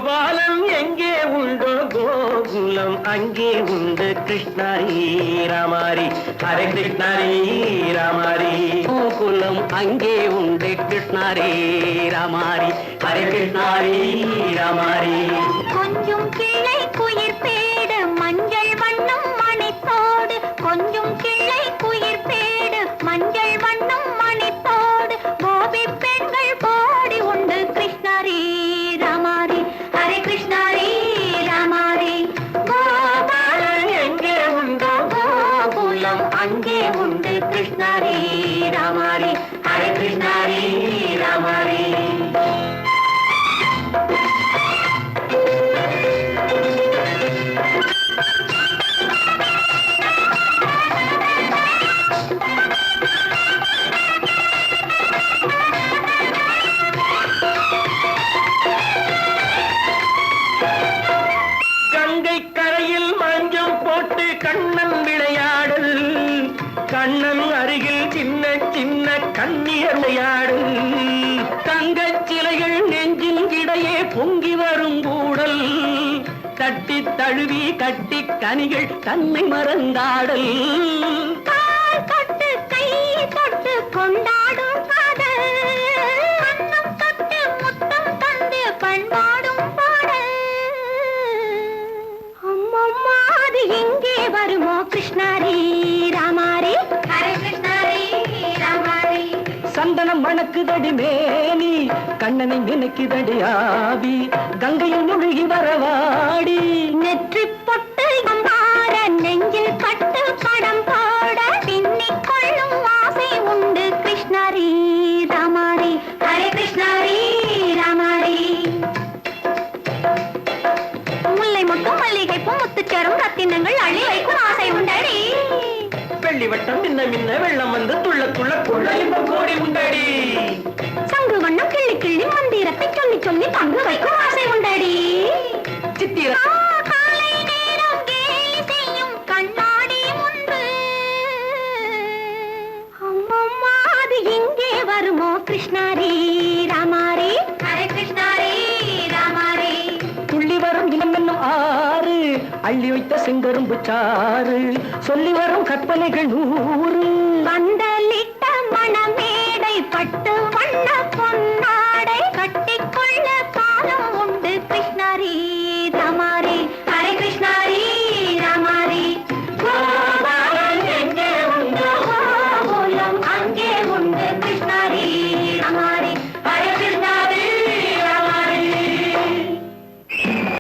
கோபாலம் எங்கே உண்டோ கோகுலம் அங்கே உண்டு கிருஷ்ணாரி ராமாரி ஹரே கிருஷ்ணாரி ராமாரி கோகுலம் அங்கே உண்டு கிருஷ்ணாரி ராமாரி ஹரே கிருஷ்ணாரி ராமாரி கொஞ்சம் கிளை குயிர் பேடு மஞ்சள் வண்ணம் மணித்தோடு கொஞ்சம் கிளை குயிர் பேடு மஞ்சள் வண்ணம் மணித்தோடு கோபி பெண்கள் போடி உண்டு கிருஷ்ணாரி ராமாரி ஹரே கிருஷ்ணாரி ராமாரி கோபாலம் எங்கே உண்டோ கோகுலம் அங்கே உண்டு கிருஷ்ணாரி ராமாரி ஹரே கிருஷ்ணாரி ராமாரி கங்கை கரையில் மஞ்சம் போட்டு கண்ணன் விளையாடல் கண்ணன் அருகில் சின்ன சின்ன கண்ணியர் விளையாடல் தங்கச் சிலைகள் நெஞ்சின் இடையே பொங்கி வரும் கூடல் தட்டி தழுவி கட்டி கனிகள் தன்னை மறந்தாடல் கால் தொட்டு கை தொட்டு கொண்டாடும் காதல் கண்ணம் தொட்டு முத்தம் தந்து பண்பாடும் பாடல் அம்மம்மா அது எங்கே வருமோ கிருஷ்ணாரி ராமாரி ஹரே கிருஷ்ணாரி ராமாரி சந்தனம் மணக்குதடி மேனி கண்ணனை நினைக்குதடி ஆவி கங்கையில் முழுகி வரவாடி நெற்றி பொட்டு அம்பார நெஞ்சில் பட்டு படம் போட பின்னிக் கொள்ளும் ஆசை உண்டு கிருஷ்ணாரி ராமாரி ஹரே கிருஷ்ணாரி ராமாரி முல்லை மொட்டும் மல்லிகை பூ முத்துச்சரம் ரத்தினங்கள் அள்ளி வைக்கும் ஆசை உண்டடி வெள்ளி வட்டம் மின்ன மின்ன வெள்ளம் வந்து துள்ள துள்ள கொள்ள இன்பம் கோடி உண்டடி சங்கு வண்ணம் கிள்ளி கிள்ளி மந்திரத்தை சொல்லி சொல்லி பங்கு வைக்கும் ஆசை உண்டடி சித்திர காலை நேரம் கேலி செய்யும் கண்ணாடி முன்பு அம்மம்மா அது எங்கே வருமோ கிருஷ்ணாரி ராமாரி ஹரே கிருஷ்ணாரி ராமாரி துள்ளி வரும் இனம் என்னும் ஆறு அள்ளி வைத்த செங்கரும்பு சாறு சொல்லி வரும் கற்பனைகள் 100 வந்த